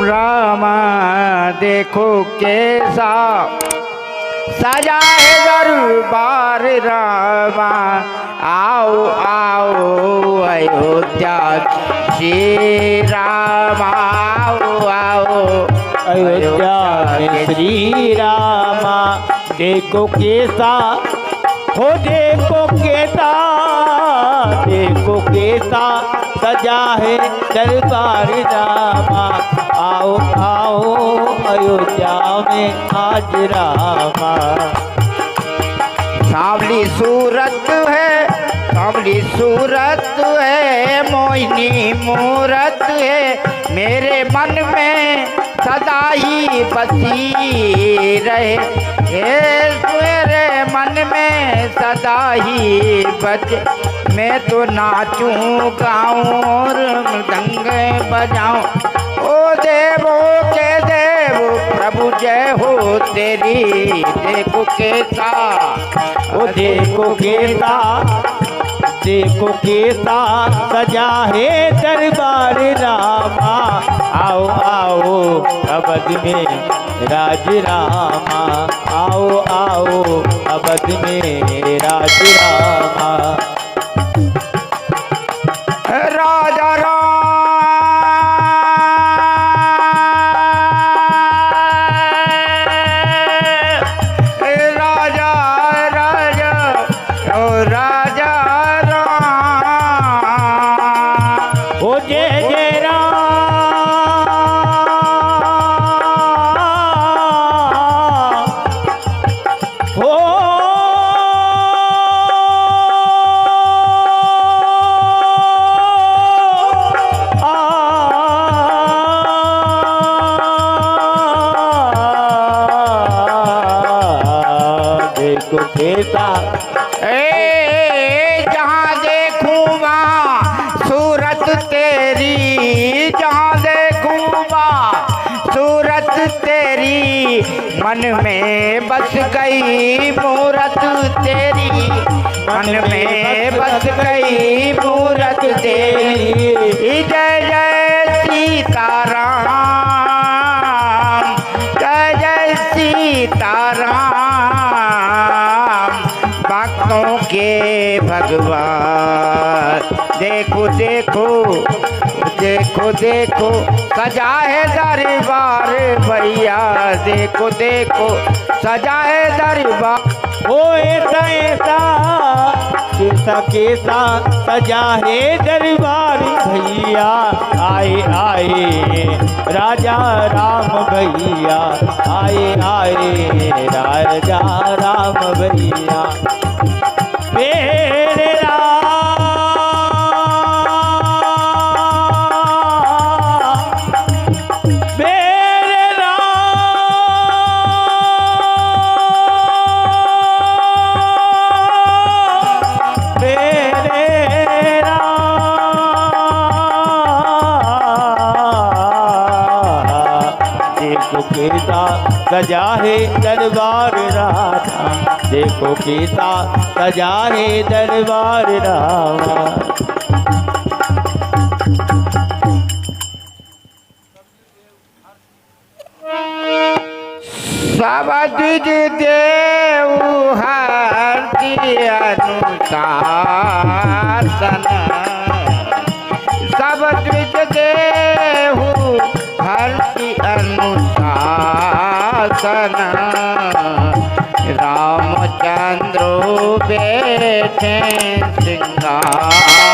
रामा देखो कैसा सजा है दरबार रामा। आओ आओ अयोध्या श्री रामा, आओ आओ अयोध्या में श्री रामा। देखो कैसा हो, देखो कैसा, देखो कैसा सजा है दरबार रामा। आओ आओ अयोध्या में आज रामा। सांवली सूरत है, सांवली सूरत है, मोहिनी मूरत है, मेरे मन में सदा ही बसी रहे। मेरे मन में सदा ही बचे, मैं तो नाचूं गाऊं और मृदंग बजाऊं। ओ देवो के देव प्रभु जय हो तेरी, देखो कैसा, ओ देखो कैसा, देखो कैसा सजा है दरबार रामा। आओ आओ अवध में राज रामा, आओ आओ अवध में राज रामा। राजा जहाँ देखूं वहाँ सूरत तेरी, जहाँ देखूं वहाँ सूरत तेरी, मन में बस गई मूरत तेरी, मन में बस गई मूरत तेरी। जय जय सीताराम, जय जय सीताराम, भक्तों के भगवान। देखो देखो देखो देखो सजा है दरबार भैया, देखो देखो सजा है दरबार। ओ ऐसा ऐसा कैसा कैसा सजा है दरबार भैया। आए आए राजा राम भैया, आए आए राजा राम भैया। मेरे सजा है दरबार रामा, देखो कैसा सजा है दरबार रामा। सब द्विज देव हरति अनुशासन, सब द्विज देव हरति अनुशासन, रामचंद्र बैठे सिंहासन।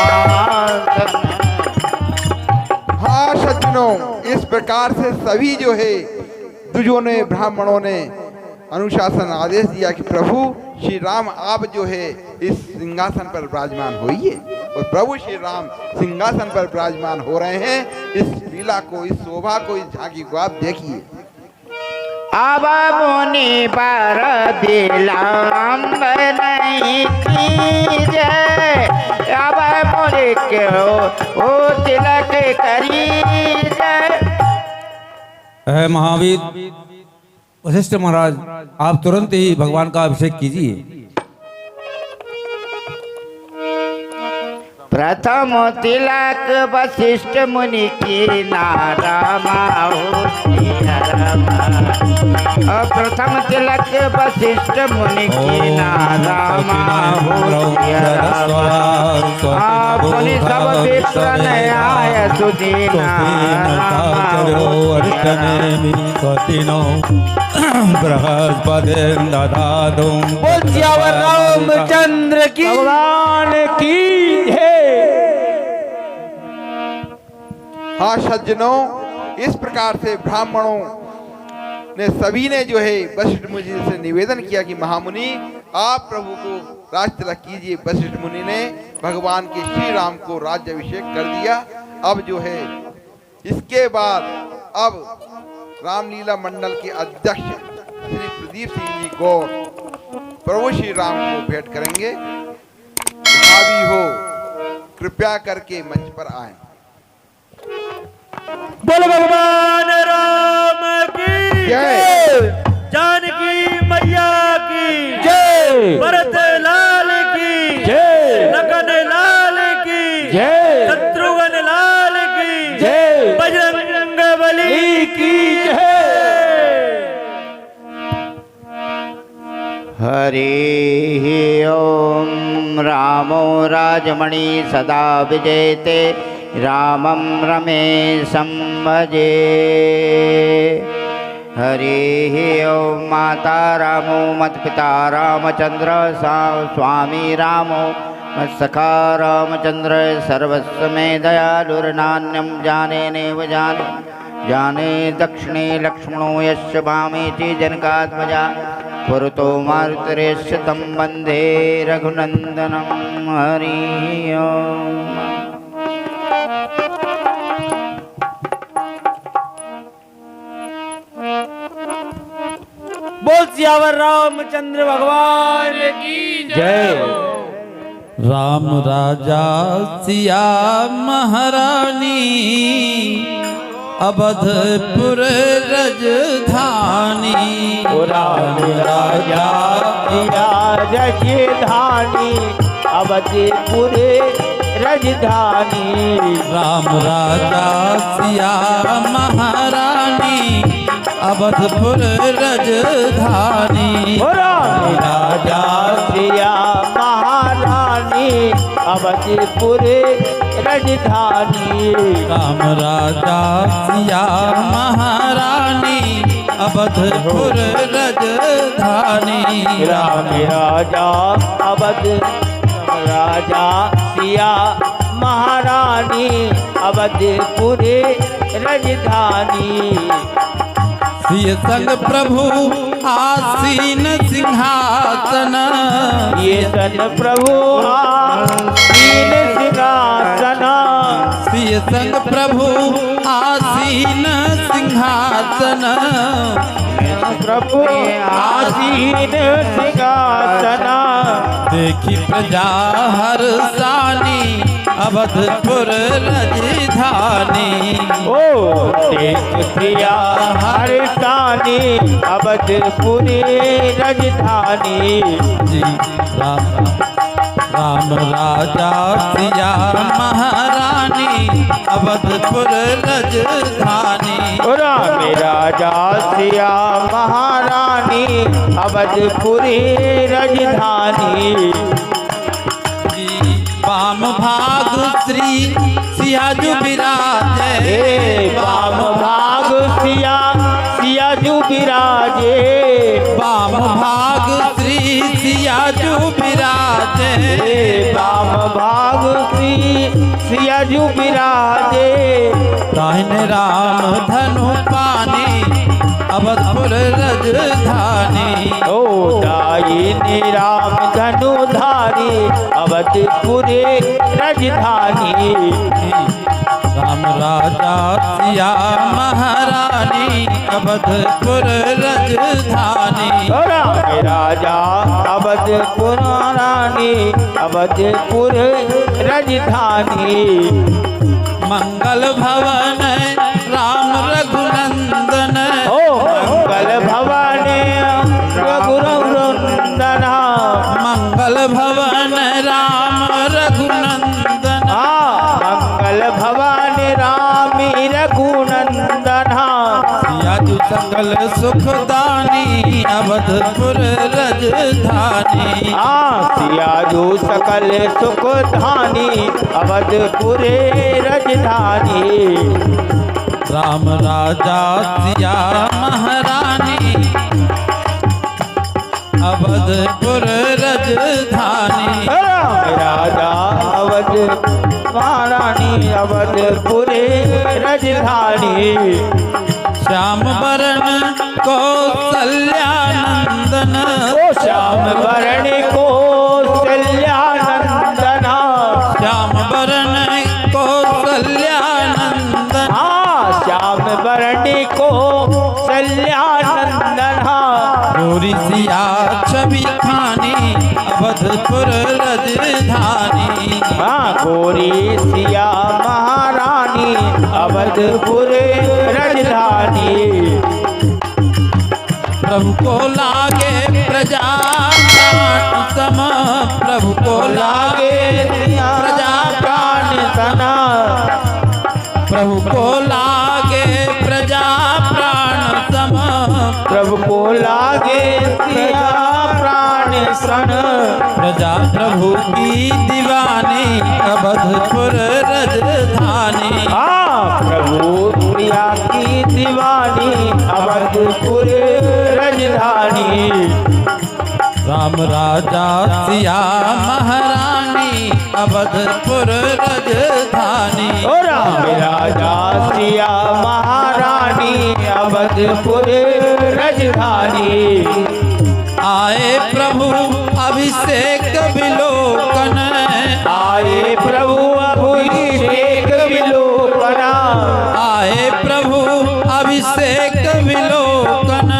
हाँ सज्जनों, इस प्रकार से सभी जो है द्विजों ने, ब्राह्मणों ने अनुशासन आदेश दिया कि प्रभु श्री राम आप जो है इस सिंहासन पर विराजमान होइए। और प्रभु श्री राम सिंहासन पर विराजमान हो रहे हैं। इस लीला को, इस शोभा को, इस झांकी को आप देखिए। अब मुनि पर विलंब नहीं कीजिए, अब मुनि के हो तिलक करीजिए। महावीर वशिष्ठ महाराज, आप तुरंत ही भगवान का अभिषेक कीजिए। प्रथम तिलक वशिष्ठ मुनि की नारमा प्रथम तिलक वशिष्ठ मुनि की नारमा मुनि सब विप्रन आय सुदीना बृहस्पति दधातु बोल रामचंद्र की भगवान की जय। हाँ सज्जनों, इस प्रकार से ब्राह्मणों ने सभी ने जो है वशिष्ठ मुनि जी से निवेदन किया कि महामुनि आप प्रभु को राज तिलक कीजिए। वशिष्ठ मुनि ने भगवान के श्री राम को राज्याभिषेक कर दिया। अब जो है इसके बाद अब रामलीला मंडल के अध्यक्ष श्री प्रदीप सिंह जी गौर प्रभु श्री राम को भेंट करेंगे। भावी हो कृपया करके मंच पर आए। बोल भगवान राम की जय। जानकी मैया की जय। भरत लाल की जय। लखन लाल की जय। शत्रुघ्न लाल की जय। बजरंग बली की जय। हरि ओम रामो राजमणि सदा विजयते रामं रमेशं भजे। हरि ओम माता रामो मत्पिता रामचंद्र स्वामी रामो मत्सखा रामचंद्र सर्वस्व मे दयालुर्नान्यं जाने नैव जाने जाने दक्षिणे लक्ष्मणो यस्य वामेति जनकात्मजा पुरतो मारुतरेस्य तं वन्दे रघुनन्दनं। हरि ओम। बोल सियावर रामचंद्र भगवान की जय। राम राजा सिया महारानी अवधपुर रजधानी। राम राजा सिया रजधानी अवधपुर रजधानी। राम राजा सिया महारानी अवधपुर रजधानी। राम राजा सिया महारानी अवधपुर रजधानी। राम राजा सिया महारानी अवधपुर रजधानी। राम राजा अवध राजा सिया महारानी अवधपुर रजधानी। सिय संग प्रभु आसीन सिंहासन। ये सन प्रभु आसीन सिंहासन। सिय संग प्रभु आसीन सिंहासन। प्रभु आसीन सिंहासन। देखी प्रजा हर्षानी अवधपुर रजधानी। ओ देख प्रिया हर्षानी अवधपुर रजधानी। जी राम राजा सिया महारानी अवधपुर रजधानी। राम राजा सिया महारानी अवधपुर रजधानी। वाम भाग श्री सियाजु विराजे। वाम भाग सिया सियाजु विराजे। वाम भाग श्री सियाजु विराजे। वाम भाग श्री सियाजु विराजे। दाहिने राम धनु पानी अवधपुर रजधानी। ओ दायिनी राम धनुधारी अवधपुर रजधानी। राम राजा सिया महारानी अवधपुर रजधानी। राम राजा अवधपुर रानी अवधपुर रजधानी। मंगल भवन राम रघुनंदन। ओ मंगल भवन रघुनंदन। मंगल भवन राम रघुनंदन। सकल सुखदानी अवधपुर रजधानी। सियाजू सकल सुख धानी अवधपुर रजधानी। राम राजा सिया महारानी अवधपुर रजधानी। राम राजा अवध महारानी अवधपुर रजधानी। श्याम वरण कौसल्यानंदन श्याम वरण कौसल्यानंदन। श्याम वरण कौसल्यानंदन। श्याम वरण कौसल्यानंदन। गोरी सिया छवि खानी अवधपुर रजधानी। गोरी सिया महारानी अवधपुर रजधानी। प्रभु को लागे प्रजा प्राण सम प्रभु को लागे प्रजा प्राण सना। प्रभु को लागे प्रजा प्राण सम प्रभु को लागे सिया प्राण सन। प्रजा प्रभु की दीवानी अवधपुर रजधानी। प्रभु प्रिया की दीवानी अवधपुर रजधानी। राम राजा सिया महारानी अवधपुर रजधानी। राम राजा सिया महारानी अवधपुर रजधानी। आए प्रभु अभिषेक विलोकन आए प्रभु अभिषेक विलोकन। आए प्रभु अभिषेक विलोकन।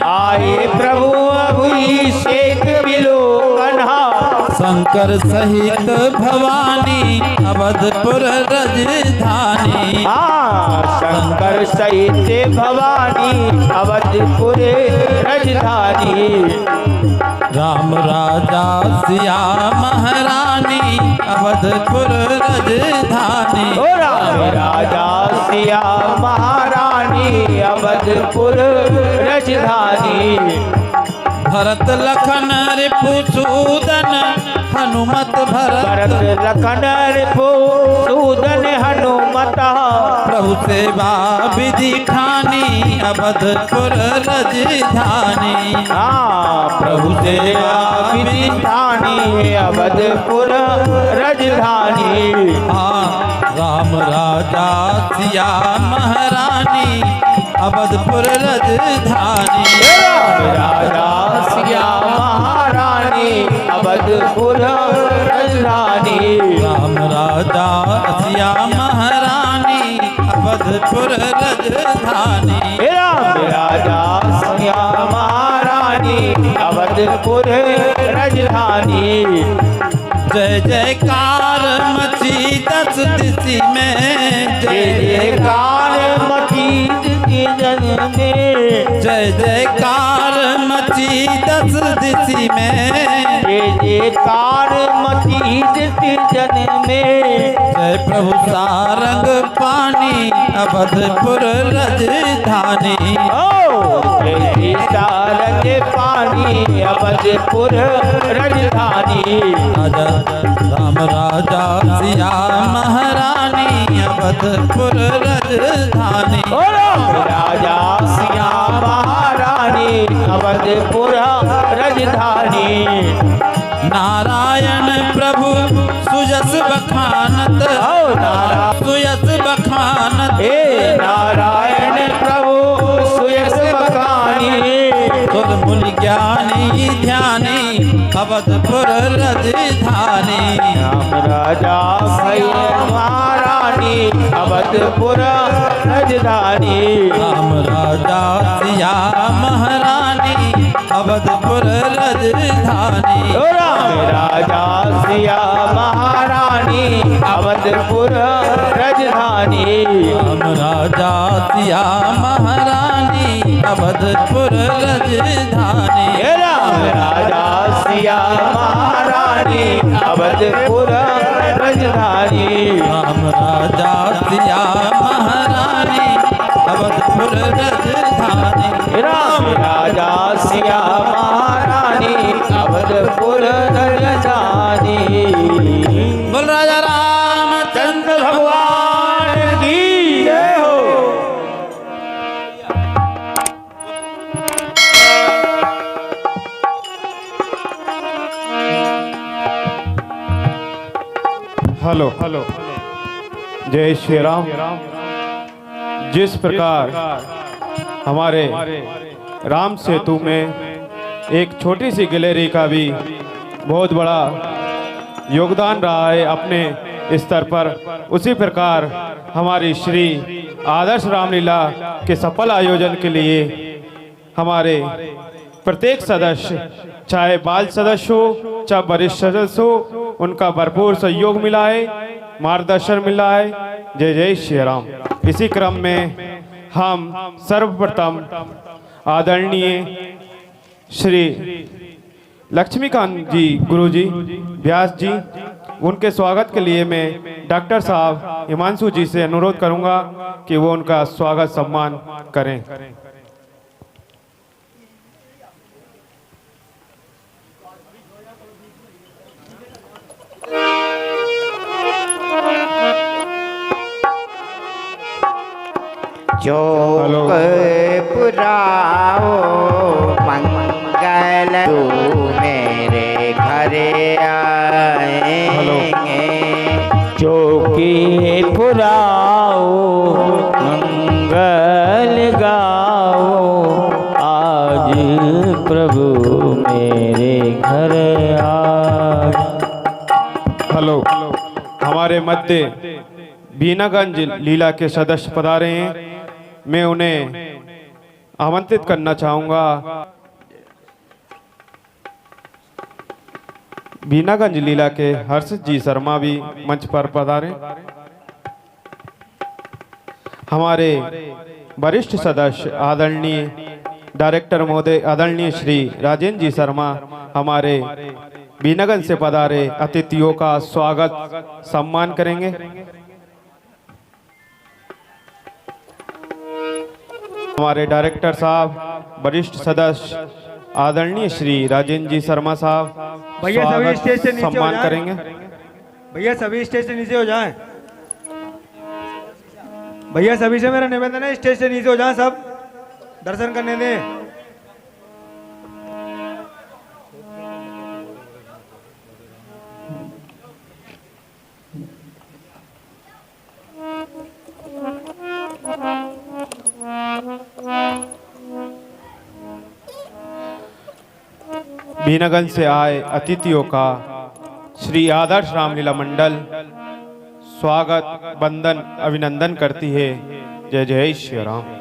आए प्रभु अभिषेक विलोकन। शंकर सहित भवानी अवधपुर रजधानी। शंकर सहित भवानी अवधपुर रजधानी। राम राजा सिया महारानी अवधपुर रजधानी। राम राजा सिया महारानी अवधपुर रजधानी। भरत लखन रिपुसूदन हनुमत भरत लखन रिपुसूदन हनुमत। प्रभु सेवा विधि खानी अवधपुर रजधानी। प्रभु सेवा विधि खानी अवधपुर रजधानी। राम राजा सिया महारानी अवधपुर रजधानी। राम राजा सिया महारानी अवधपुर रजधानी। राम राजा सिया महारानी अवधपुर रजधानी। राम राजा सिया महारानी अवधपुर रजधानी। जय जयकार मची दस दिशि में जय जयकार मची दिशि जन में। जय जयकार मची दस दिशि में। जय जयकार मची दिशि जन में। जय प्रभु सारंग पानी अवधपुर रजधानी। जय सारंग पानी अवधपुर रजधानी। राम राजा सिया महारानी अवधपुर रजधानी। राम राजा सिया महारानी अवधपुर रजधानी। नारायण प्रभु सुयस बखानत सुयस बखानत। नारायण प्रभु सुयस बखानी। तुलमुल ज्ञानी ध्यानी अवधपुर रजधानी। राम राजा सिया महारानी अवधपुर रजधानी। राम राजा सिया महारानी अवधपुर रजधानी। राम राजा सिया महारानी अवधपुर रजधानी। राम राजा सिया महारानी अवधपुर रजधानी। राम राजा सिया महारानी अवधपुर रजधानी। राम राजा सिया महारानी अवधपुर रजधानी। सिया महारानी अवधपुर राजधानी। बोल राजा रामचंद्र भगवान की जय हो। हेलो हेलो जय श्री राम। जिस प्रकार हमारे राम सेतु में एक छोटी सी गैलरी का भी बहुत बड़ा योगदान रहा है अपने स्तर पर, उसी प्रकार हमारी श्री आदर्श रामलीला के सफल आयोजन के लिए हमारे प्रत्येक सदस्य, चाहे बाल सदस्य हो चाहे वरिष्ठ सदस्य हो, उनका भरपूर सहयोग मिला है, मार्गदर्शन मिला है। जय जय श्री राम। इसी क्रम में हम सर्वप्रथम आदरणीय श्री लक्ष्मीकांत जी गुरुजी व्यास जी, उनके स्वागत के लिए मैं डॉक्टर साहब हिमांशु जी से अनुरोध करूंगा कि वो उनका स्वागत सम्मान करें। चौक पुराओ मंगल तू मेरे घरे आएंगे। चौकी पुराओ मंगल गाओ आज प्रभु मेरे घर आए। हेलो, हमारे मध्य बीनागंज लीला के सदस्य पधारे हैं, मैं उन्हें आमंत्रित करना चाहूंगा। बीनागंज लीला के हर्षित जी शर्मा भी मंच पर पधारे। हमारे वरिष्ठ सदस्य आदरणीय डायरेक्टर महोदय आदरणीय श्री राजेंद्र जी शर्मा हमारे बीनागंज से पधारे अतिथियों का स्वागत सम्मान करेंगे। हमारे डायरेक्टर साहब वरिष्ठ सदस्य आदरणीय श्री राजेंद्र जी शर्मा साहब भैया सभी स्टेज से नीचे हो सम्मान जाएं। करेंगे। भैया सभी स्टेज से नीचे हो जाएं। भैया सभी से मेरा निवेदन है, स्टेज से नीचे हो जाएं, सब दर्शन करने दें। बीनागंज से आए अतिथियों का श्री आदर्श रामलीला मंडल स्वागत वंदन अभिनंदन करती है। जय जय श्री राम।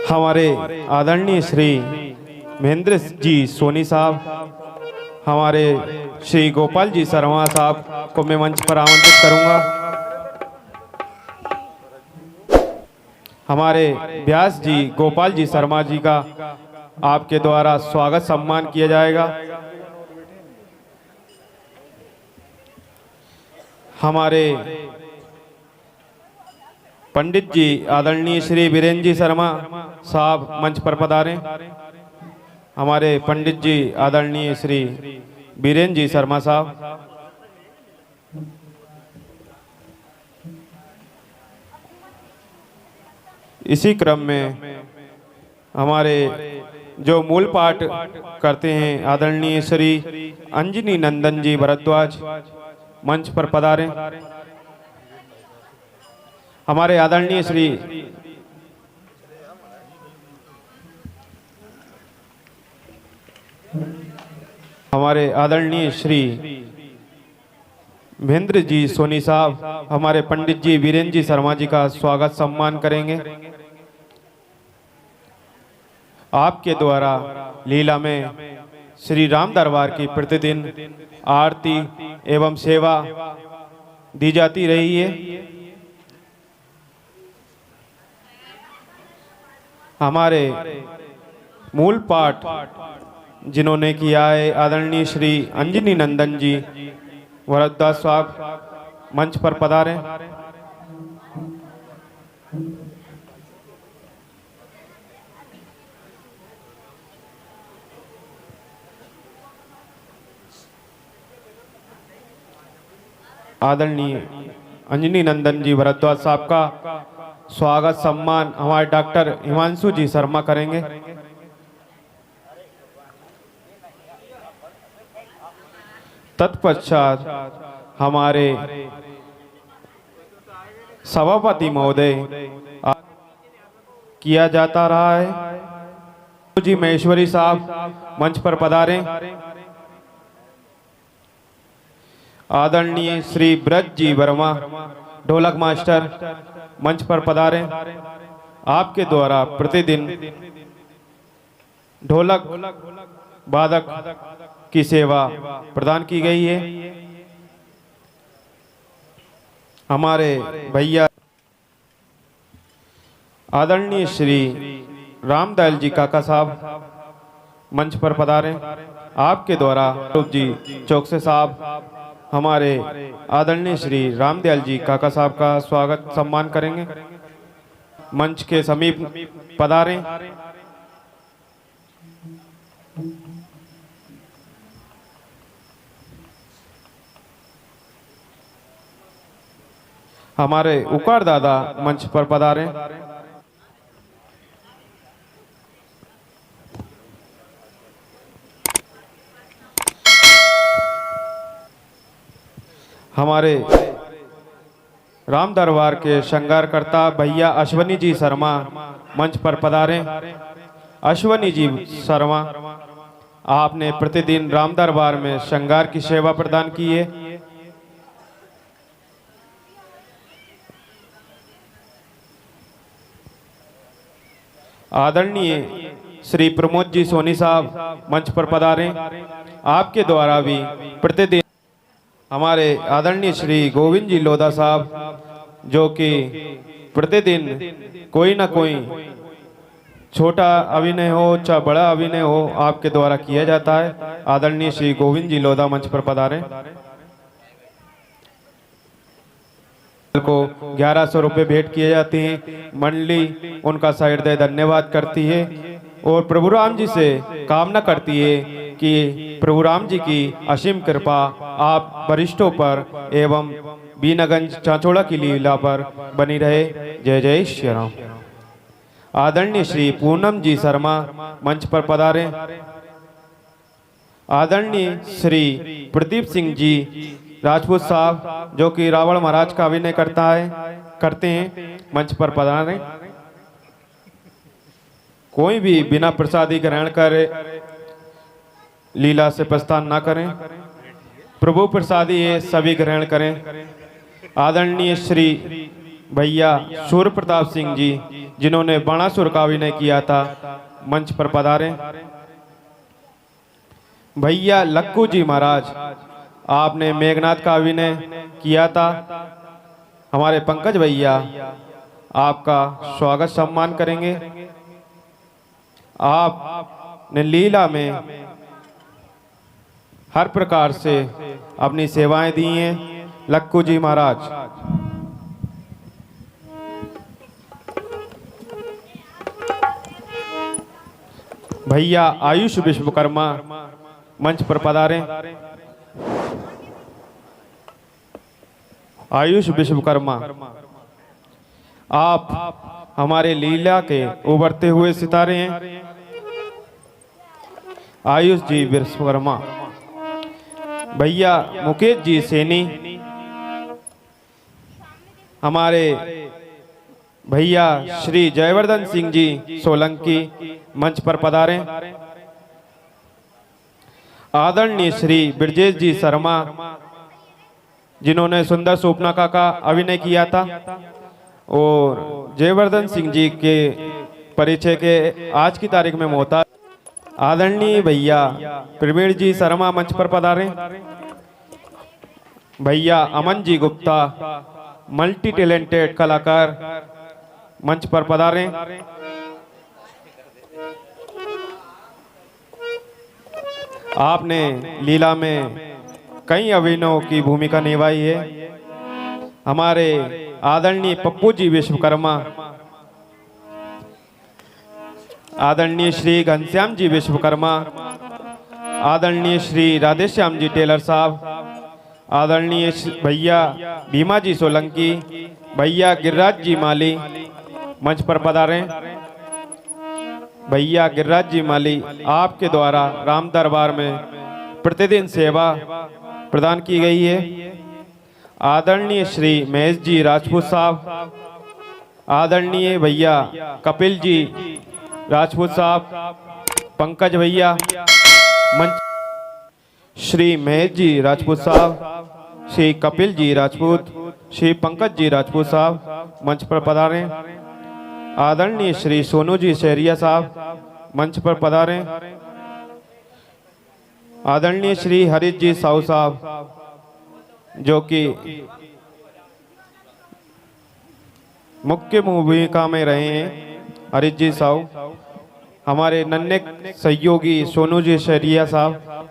हमारे आदरणीय श्री महेंद्र जी सोनी साहब, हमारे श्री गोपाल जी शर्मा साहब को मैं मंच पर आमंत्रित करूंगा। हमारे व्यास जी गोपाल जी शर्मा जी का आपके द्वारा स्वागत सम्मान किया जाएगा। हमारे पंडित जी आदरणीय श्री वीरेंद्र जी शर्मा साहब मंच पर पधारें। हमारे पंडित जी आदरणीय श्री वीरेंद्र जी शर्मा साहब। इसी क्रम में हमारे जो मूल पाठ करते हैं आदरणीय श्री अंजनी नंदन जी भरद्वाज मंच पर पधारें। हमारे आदरणीय श्री महेंद्र जी सोनी साहब हमारे पंडित जी वीरेंद्र जी शर्मा जी का स्वागत सम्मान करेंगे। आपके द्वारा लीला में श्री राम दरबार की प्रतिदिन आरती एवं सेवा दी जाती रही है। हमारे मूल पाठ जिन्होंने किया है आदरणीय श्री अंजनी नंदन जी वरदास साहब मंच पर पधारे। आदरणीय अंजनी नंदन जी भरद्वाज साहब का स्वागत सम्मान हमारे डॉक्टर हिमांशु जी शर्मा करेंगे। तत्पश्चात हमारे सभापति महोदय किया जाता रहा है जी महेश्वरी साहब मंच पर पधारें। आदरणीय श्री ब्रज जी वर्मा ढोलक मास्टर मंच पर पधारें। आपके द्वारा प्रतिदिन ढोलक वादक की सेवा प्रदान की गई है। हमारे भैया आदरणीय श्री रामदयाल जी काका साहब मंच पर पधारें। आपके द्वारा जी चौकसे साहब हमारे आदरणीय श्री रामदयाल जी काका साहब का स्वागत सम्मान करेंगे। मंच के समीप पधारें। हमारे उकार दादा मंच पर पधारें। हमारे राम दरबार के श्रृंगारकर्ता भैया अश्वनी जी शर्मा मंच पर पधारें। अश्वनी जी शर्मा, आपने प्रतिदिन राम दरबार में श्रृंगार की सेवा प्रदान की है। आदरणीय श्री प्रमोद जी सोनी साहब मंच पर पधारें। आपके द्वारा भी प्रतिदिन हमारे आदरणीय श्री गोविंद जी लोधा साहब जो कि प्रतिदिन कोई ना कोई छोटा अभिनय हो चाहे बड़ा अभिनय हो आपके द्वारा किया जाता है। आदरणीय श्री गोविंद जी लोधा मंच पर पधारें। को 1100 रुपये भेंट किए जाते हैं। मंडली उनका सहृदय धन्यवाद करती है और प्रभु राम जी से कामना करती है कि प्रभु राम जी की असीम कृपा आप वरिष्ठों पर एवं बीनागंज चांचोड़ा की लीला पर बनी रहे। जय जय श्री राम। आदरणीय श्री पूनम जी शर्मा मंच पर पधारें। आदरणीय श्री प्रदीप सिंह जी राजपूत साहब जो कि रावण महाराज का अभिनय करते हैं मंच पर पधारें। कोई भी बिना प्रसादी ग्रहण करे लीला से प्रस्थान न करें। प्रभु प्रसादी है, सभी ग्रहण करें। आदरणीय श्री भैया सूर्य प्रताप सिंह जी जिन्होंने बाणासुर का अभिनय किया था मंच पर पधारें। भैया लक्कू जी महाराज, आपने मेघनाथ का अभिनय किया था। हमारे पंकज भैया आपका स्वागत सम्मान करेंगे। आपने लीला में हर प्रकार से अपनी सेवाएं दी हैं। लक्कू जी महाराज। भैया आयुष विश्वकर्मा मंच पर पधारें। आयुष विश्वकर्मा, आप हमारे लीला के उभरते हुए सितारे हैं। आयुष जी विश्वकर्मा। भैया मुकेश जी सैनी, हमारे भैया श्री जयवर्धन सिंह जी सोलंकी मंच पर पधारें। आदरणीय श्री ब्रजेश जी शर्मा जिन्होंने सुंदर स्वप्नका का अभिनय किया था और जयवर्धन सिंह जी के परिचय के आज की तारीख में मोहताज। आदरणीय भैया प्रवीण जी शर्मा मंच पर पधारें। भैया अमन जी गुप्ता मल्टी टैलेंटेड कलाकार मंच पर पधारें। आपने लीला में कई अभिनव की भूमिका निभाई है। हमारे आदरणीय पप्पू जी विश्वकर्मा, आदरणीय श्री घनश्याम जी विश्वकर्मा, आदरणीय श्री राधेश्याम जी टेलर साहब, आदरणीय भैया भीमा जी सोलंकी, भैया गिरिराज जी माली मंच पर पधारें। भैया गिरिराज जी माली, आपके द्वारा राम दरबार में प्रतिदिन सेवा प्रदान की गई है। आदरणीय श्री महेश जी राजपूत साहब, आदरणीय भैया कपिल जी राजपूत साहब, पंकज भैया मंच, श्री महेश जी राजपूत साहब, श्री कपिल जी राजपूत, श्री पंकज जी राजपूत साहब मंच पर पधारें। आदरणीय श्री सोनू जी शहरिया साहब मंच पर पधारें। आदरणीय श्री हरीश जी साहू साहब, जो कि मुख्य भूमिका में रहे हैं, हरीश जी साहू। हमारे नन्हे सहयोगी सोनू जी शहरिया साहब,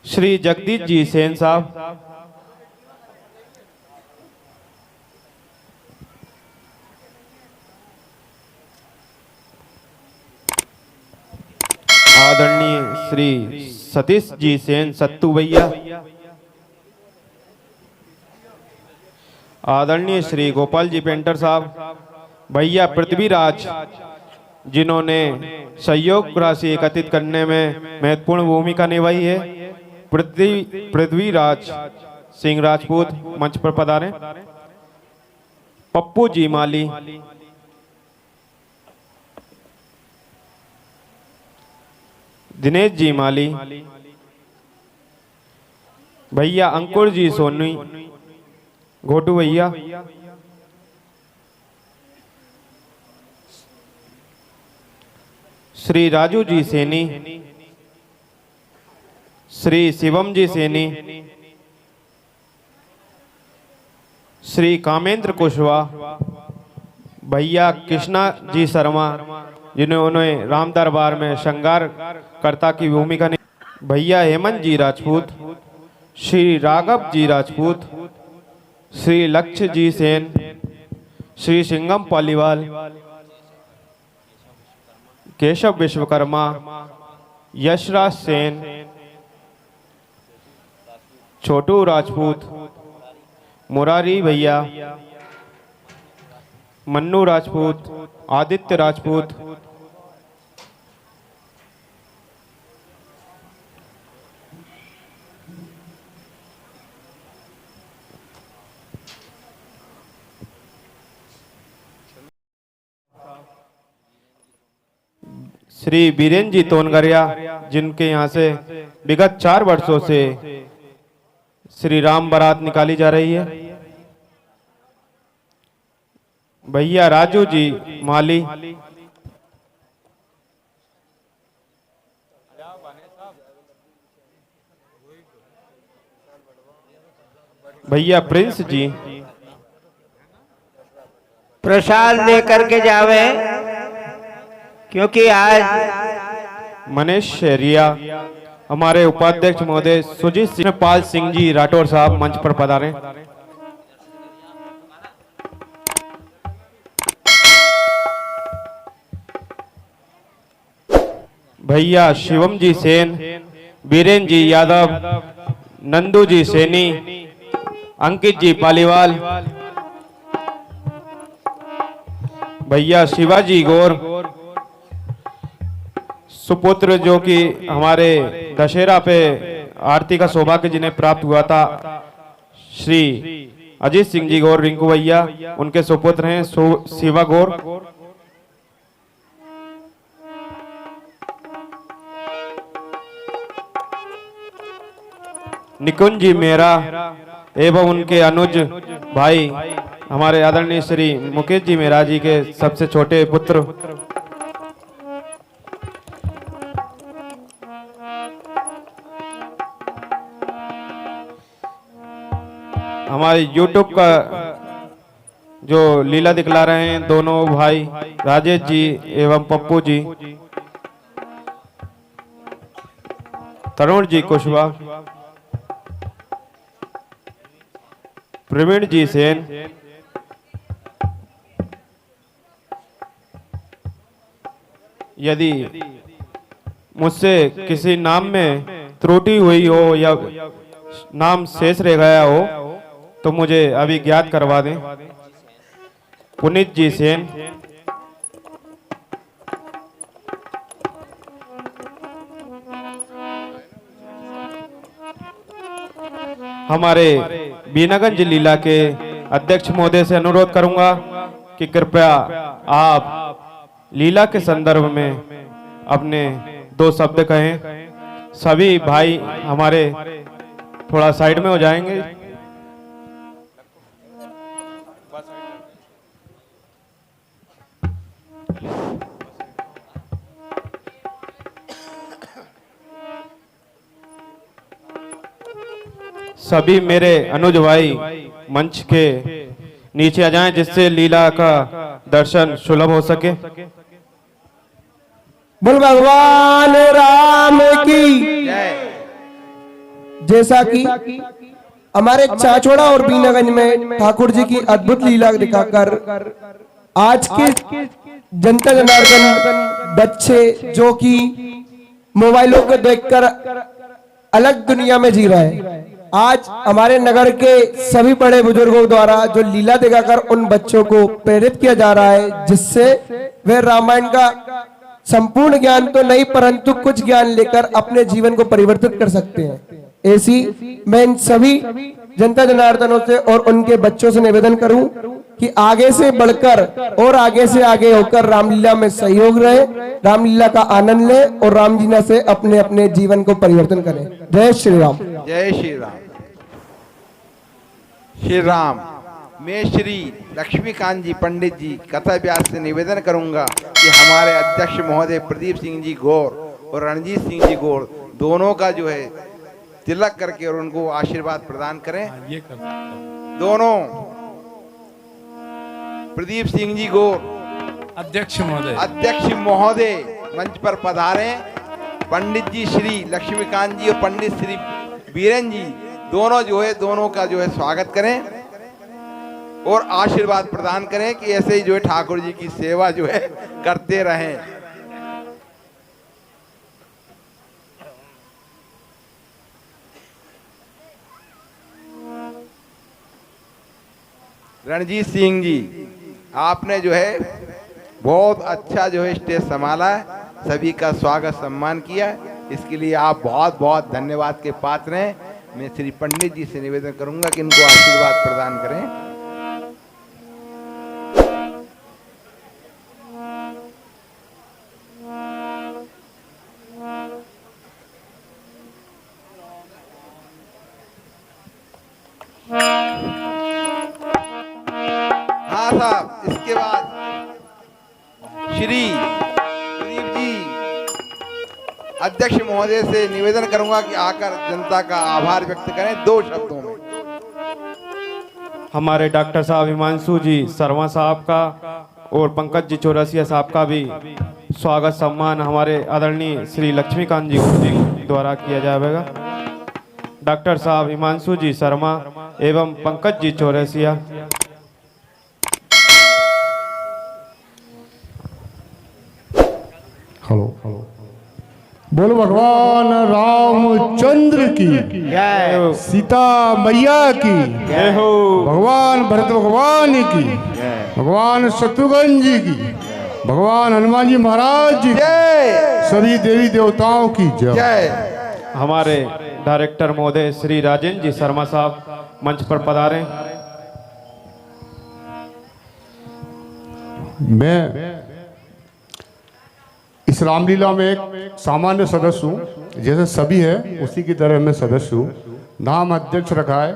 श्री जगदीश जी सेन साहब, आदरणीय श्री सतीश जी सेन सत्तू भैया, आदरणीय श्री गोपाल जी पेंटर साहब, भैया पृथ्वीराज, जिन्होंने सहयोग राशि एकत्रित करने में महत्वपूर्ण भूमिका निभाई है। पृथ्वीराज सिंह राजपूत मंच पर पधारें। पप्पू जी माली, दिनेश जी माली, भैया अंकुर जी सोनी, घोटू भैया, श्री राजू जी सेनी, श्री शिवम जी सेनी, श्री कामेंद्र कुशवाहा, भैया कृष्णा जी शर्मा, जिन्होंने राम दरबार में श्रृंगार कर्ता की भूमिका निभाई, भैया हेमंत जी राजपूत, श्री राघव जी राजपूत, श्री लक्ष्य जी सेन, श्री सिंगम पालीवाल, केशव विश्वकर्मा, यशराज सेन, छोटू राजपूत, मुरारी भैया, मन्नू राजपूत, आदित्य राजपूत, श्री बीरेन जी तोनगरिया, जिनके यहाँ से विगत 4 वर्षों से श्री राम बारात निकाली जा रही है। भैया राजू जी माली, भैया प्रिंस जी, प्रसाद लेकर के जावे, क्योंकि आज मनीष शेरिया, हमारे उपाध्यक्ष महोदय सुजीत सिंह पाल सिंह जी राठौर साहब मंच पर पधारें। भैया शिवम जी सेन, बीरेन जी यादव, नंदू जी सैनी, अंकित जी पालीवाल, भैया शिवाजी गौर, सुपुत्र जो कि हमारे दशहरा पे आरती का सौभाग्य जिन्हें प्राप्त हुआ था, श्री अजीत सिंह जी गौर रिंकू भैया, उनके सुपुत्र हैं शिवा गौर। निकुंज जी मेहरा एवं उनके अनुज भाई हमारे आदरणीय श्री मुकेश जी मेहरा जी के सबसे छोटे पुत्र, हमारे YouTube का जो लीला दिखला रहे हैं दोनों भाई राजेश जी एवं पप्पू जी, तरुण जी कुशवाहा, प्रवीण जी सेन, यदि मुझसे किसी नाम में त्रुटि हुई हो या नाम शेष रह गया हो तो मुझे अभी ज्ञात करवा दें। पुनीत जी सेन, हमारे बीनागंज लीला के अध्यक्ष महोदय से अनुरोध करूंगा कि कृपया आप लीला के संदर्भ में अपने 2 शब्द कहें। सभी भाई हमारे थोड़ा साइड में हो जाएंगे। सभी मेरे अनुज भाई मंच के नीचे आ जाएं जिससे लीला का दर्शन सुलभ हो सके। बोल भगवान राम की। जैसा कि हमारे चाचोड़ा और बीनागंज में ठाकुर जी की अद्भुत लीला दिखाकर आज के जनता जनार्दन बच्चे जो कि मोबाइलों को देखकर अलग दुनिया में जी रहे हैं, आज हमारे नगर के सभी बड़े बुजुर्गों द्वारा जो लीला दिखाकर उन बच्चों को प्रेरित किया जा रहा है, जिससे वे रामायण का संपूर्ण ज्ञान तो नहीं परंतु कुछ ज्ञान लेकर अपने जीवन को परिवर्तित कर सकते हैं। ऐसी मैं इन सभी जनता जनार्दनों से और उनके बच्चों से निवेदन करूं कि आगे से बढ़कर और आगे से आगे होकर रामलीला में सहयोग रहे, रामलीला का आनंद ले और राम जी से अपने अपने जीवन को परिवर्तन करें। जय श्री राम। जय श्री राम। श्री राम। मैं श्री लक्ष्मीकांत जी पंडित जी कथा व्यास से निवेदन करूंगा कि हमारे अध्यक्ष महोदय प्रदीप सिंह जी गौर और रणजीत सिंह जी गौर दोनों का जो है तिलक करके और उनको आशीर्वाद प्रदान करें। दोनों प्रदीप सिंह जी गौर अध्यक्ष महोदय मंच पर पधारें। पंडित जी श्री लक्ष्मीकांत जी और पंडित श्री बीरेन जी दोनों जो है दोनों का जो है स्वागत करें और आशीर्वाद प्रदान करें कि ऐसे ही जो है ठाकुर जी की सेवा जो है करते रहें। रणजीत सिंह जी, आपने जो है बहुत अच्छा जो है स्टेज संभाला है, सभी का स्वागत सम्मान किया, इसके लिए आप बहुत बहुत धन्यवाद के पात्र हैं। मैं श्री पंडित जी से निवेदन करूंगा कि इनको आशीर्वाद प्रदान करें। हाँ साहब, इसके बाद श्री प्रदीप जी अध्यक्ष महोदय से निवेदन करूंगा कि आकर जनता का आभार व्यक्त करें 2 शब्दों में। हमारे डॉक्टर साहब हिमांशु जी शर्मा साहब का और पंकज जी चौरसिया साहब का भी स्वागत सम्मान हमारे आदरणीय श्री लक्ष्मीकांत जी द्वारा किया जाएगा। डॉक्टर साहब हिमांशु जी शर्मा एवं पंकज जी चौरसिया। हेलो बोलो भगवान रामचंद्र की, सीता मैया की, भगवान भरत भगवान की, भगवान शत्रुघ्न जी की, भगवान हनुमान जी महाराज जी, सभी देवी देवताओं की जय। हमारे डायरेक्टर महोदय श्री राजेंद्र जी शर्मा साहब मंच पर पधारें। मैं इस रामलीला में एक सामान्य सदस्य हूँ, जैसे सभी है उसी की तरह मैं सदस्य हूँ। नाम अध्यक्ष रखा है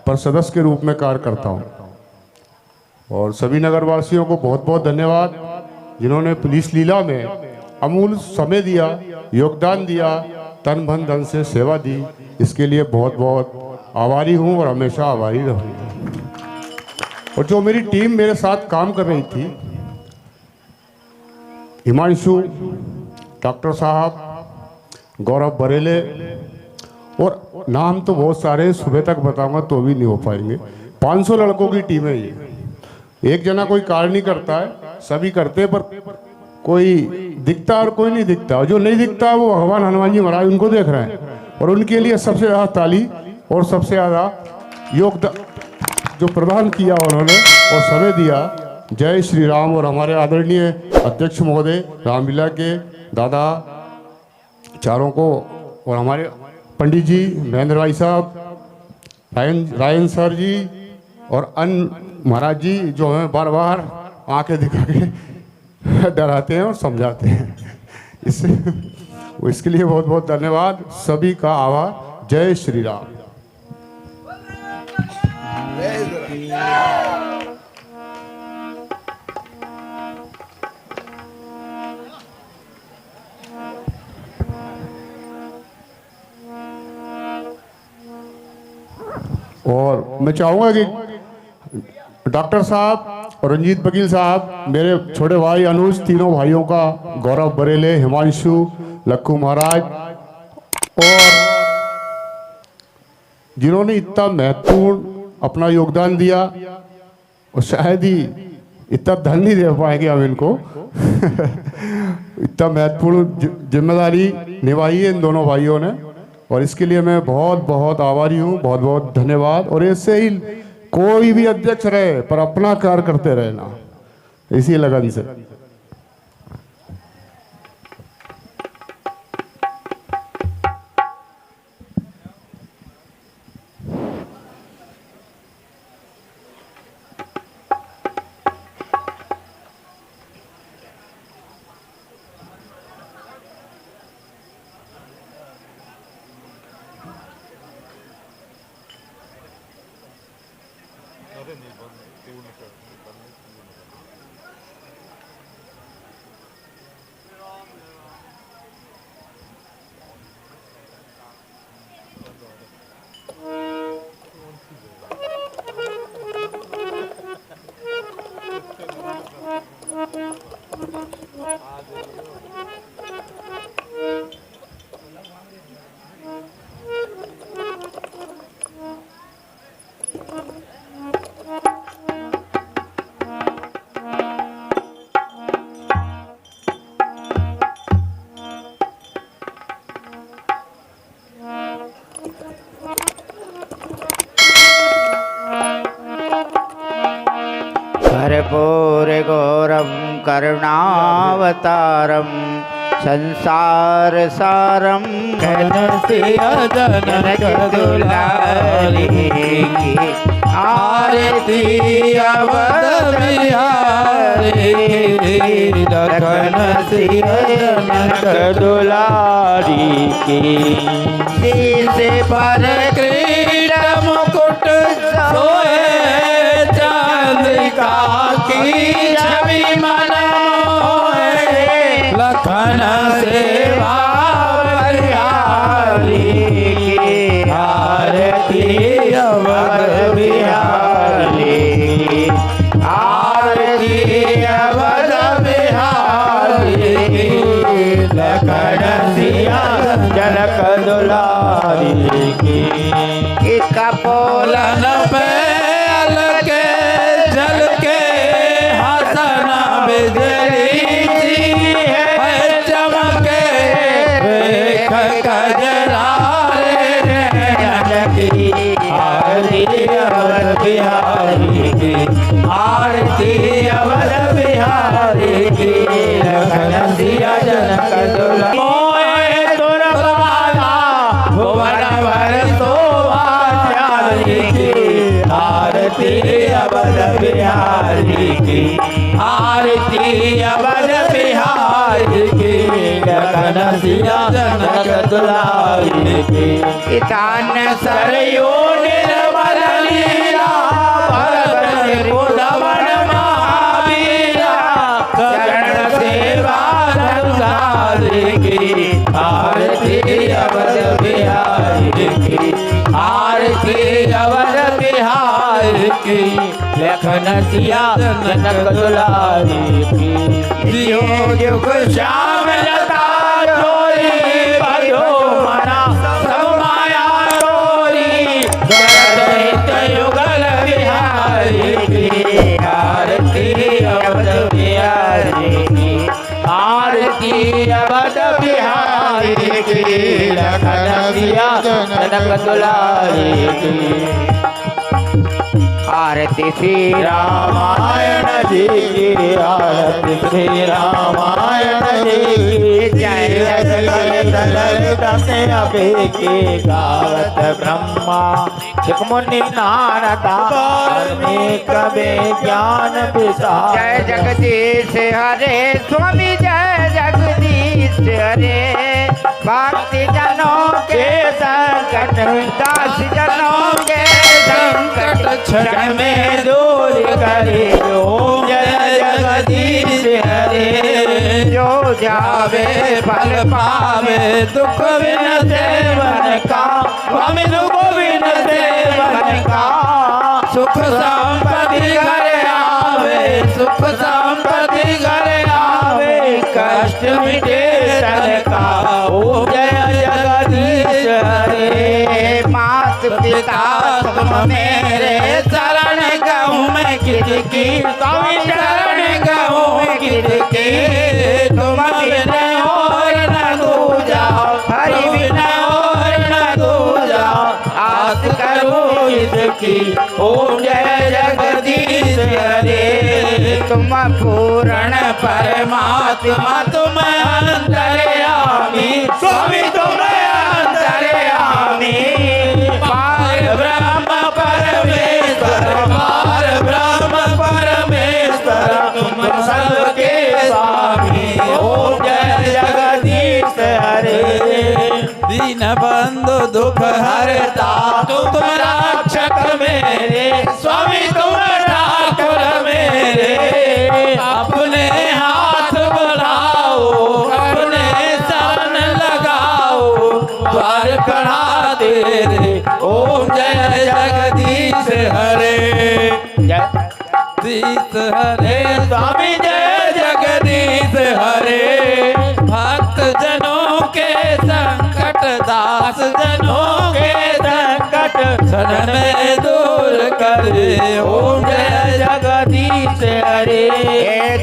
पर सदस्य के रूप में कार्य करता हूँ। और सभी नगरवासियों को बहुत बहुत धन्यवाद जिन्होंने पुलिस लीला में अमूल्य समय दिया, योगदान दिया, तन मन धन से सेवा दी। इसके लिए बहुत बहुत आभारी हूँ और हमेशा आभारी रहूँगा। और जो मेरी टीम मेरे साथ काम कर रही थी, हिमांशु, डॉक्टर साहब, गौरव बरेले, और नाम तो बहुत सारे, सुबह तक बताऊंगा तो भी नहीं हो पाएंगे। 500 लड़कों की टीम है ये। एक जना कोई कार्य नहीं करता है, सभी करते हैं, पर कोई दिखता और कोई नहीं दिखता, और जो नहीं दिखता वो भगवान हनुमान जी महाराज उनको देख रहे हैं, और उनके लिए सबसे ज़्यादा ताली और सबसे ज़्यादा योगदान जो प्रदान किया उन्होंने और समय दिया। जय श्री राम। और हमारे आदरणीय अध्यक्ष महोदय रामलीला के दादा चारों को, और हमारे पंडित जी महेंद्र भाई साहब, रायन सर जी और अन्य महाराज जी जो हमें बार बार आंखें दिखा के डराते हैं और समझाते हैं, इसके लिए बहुत बहुत धन्यवाद। सभी का आभार। जय श्री राम। और मैं चाहूँगा कि डॉक्टर साहब और रंजीत वकील साहब, मेरे छोटे भाई अनुज, तीनों भाइयों का, गौरव बरेले, हिमांशु, लक्खू महाराज, और जिन्होंने इतना महत्वपूर्ण अपना योगदान दिया, और शायद ही इतना धन नहीं दे पाएंगे हम इनको इतना महत्वपूर्ण जिम्मेदारी निभाई है इन दोनों भाइयों ने, और इसके लिए मैं बहुत बहुत आभारी हूँ। बहुत बहुत धन्यवाद। और ऐसे ही कोई भी अध्यक्ष रहे पर अपना कार्य करते रहना इसी लगन से। कर्पूर गौरम करुणावतारम संसार सारम जनक दुलारी की आरती अवध बिहारी लखन सिया जनक दुलारी की शीश पर क्रीड़ा मुकुट सोए चंद्रिका की छवि मन मोहे लखन सेवा बलिहारी की आरती अवध बिहारी आरती अवध बिहारी लखन सिया जनक दुलारी की कपोलन पे बिहारी की आरती अवध बिहारी की लखन सिया जनक दुलारी मोए तुरबाला भुवन भर शोभा चारी की आरती अवध बिहारी की आरती अवध बिहारी की लखन सिया जनक दुलारी की इतान सरयू निर्मल लीला उदवन महावीरा चरण सेवा संसारी की आरती अवध बिहारी की आरती अवध बिहारी की लखन सिया जनक दुलारी की युग युग श्याम लता चोरी भयो बिहारी की, लखन सिया जनक दुलारी की। आरती श्री रामायण जी की, आरती श्री रामायण जी की। जय ललित से अभी की, गावत ब्रह्मा शिख मुनि नारदा, कवि ज्ञान विशारद। जय जगदीश हरे स्वामी, जय जगदीश हरे। भक्ति जनों के संकट, दास जनों के संकट क्षण में दूर करे। ओम जय जगदीश हरे। जो जावे फल पावे, दुख बिन सेवन का, स्वामी दुख बिन सेवन का। सुख संपत्ति घर आवे, सुख संपत्ति घर आवे, कष्ट मिटे तन का। ओम जय जगदीश हरे। मात पिता तुम मेरे, शरण गहूँ मैं किसकी, स्वामी शरण गहूँ मैं किसकी। तुम बिना और न दूजा, हरि बिना और न दूजा, आस करूँ इसकी। ओम जय जगदीश हरे। तुम पूर्ण परमात्मा, तुम अंतर्यामी, स्वामी तुम अंतर्यामी। पार ब्रह्म परमेश्वर, पार ब्रह्म परमेश्वर, तुम सबके स्वामी। ओम जय जगदीश हरे। दीन बंधु दुख हरता, तुम रक्षक मेरे, स्वामी तुम ठाकुर मेरे। अपने हाथ बढ़ाओ, अपने शरण लगाओ, द्वार कढ़ा तेरे। ओम जय जगदीश हरे। जगदीश हरे स्वामी, जय जगदीश हरे। भक्त जनों के संकट, दास जनों के संकट क्षण में दूर करे। ओम जय जगदीश हरे।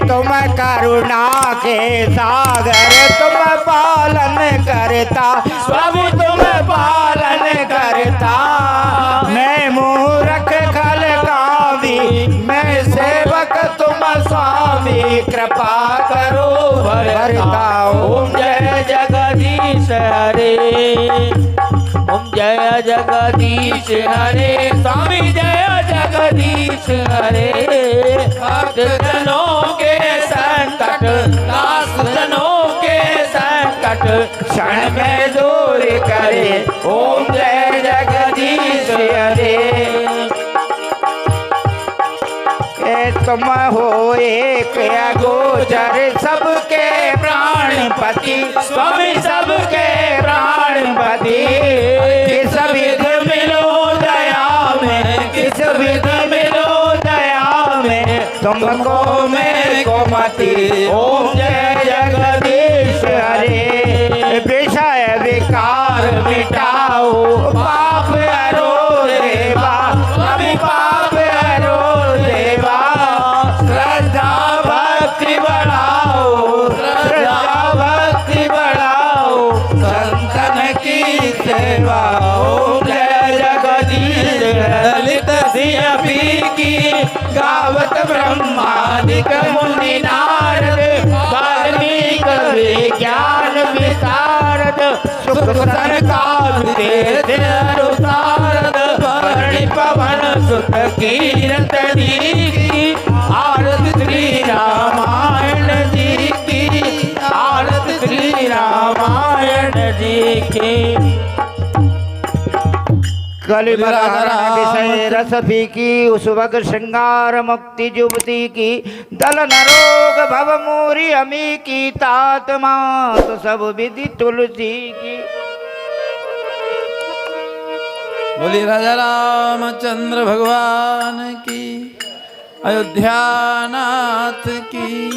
तुम करुणा के सागर, तुम पालन करता, स्वामी तुम पालन करता। मैं मूर्ख खल कावी, मैं सेवक तुम स्वामी, कृपा करो भरता। ओम जय जगदीश हरे। ओम जय जगदीश हरे स्वामी, जय जगदीश हरे। भक्त जनों के संकट, दास जनों के संकट क्षण में दूर करे। ओम जय जगदीश हरे। तुम हो एक अगोचर, सबके प्राणपति, स्वामी सबके प्राणपति। किस विध मिलो दया में, किस विध मिलो दया में, तुमको मैं को मति। ओम जय जगदीश हरे। विषय विकार मिटाओ, पाप हरो देवा, स्वामी पाप हरो देवा। श्रद्धा भक्ति बढ़ाओ, श्रद्धा भक्ति बढ़ाओ, संतन की सेवा। ओम जय जगदीश। ललित सिंह की गावत ब्रह्मादिक मुनि नारद, वाल्मीकि ज्ञान विशारद। सुख सरकार अनुसारद, वर्णि पवन सुत कीर्तनी की। आरती श्री रामायण जी की, आरती श्री रामायण जी की। कलि बलहरण विषय रस फीकी, सुभग श्रृंगार मुक्ति जुबती की। दलन रोग भव मोरी अमी की, तात मात सब विधि तुलसी की। बोली राजा रामचंद्र भगवान की, अयोध्या नाथ की,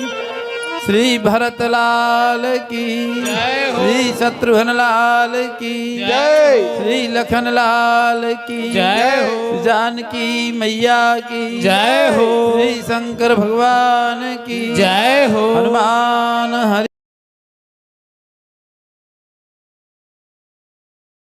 श्री भरत लाल की, श्री शत्रुघ्न लाल की जय, श्री लखन लाल की जय हो, जानकी मैया की जय हो, श्री शंकर भगवान की जय हो, हनुमान हरि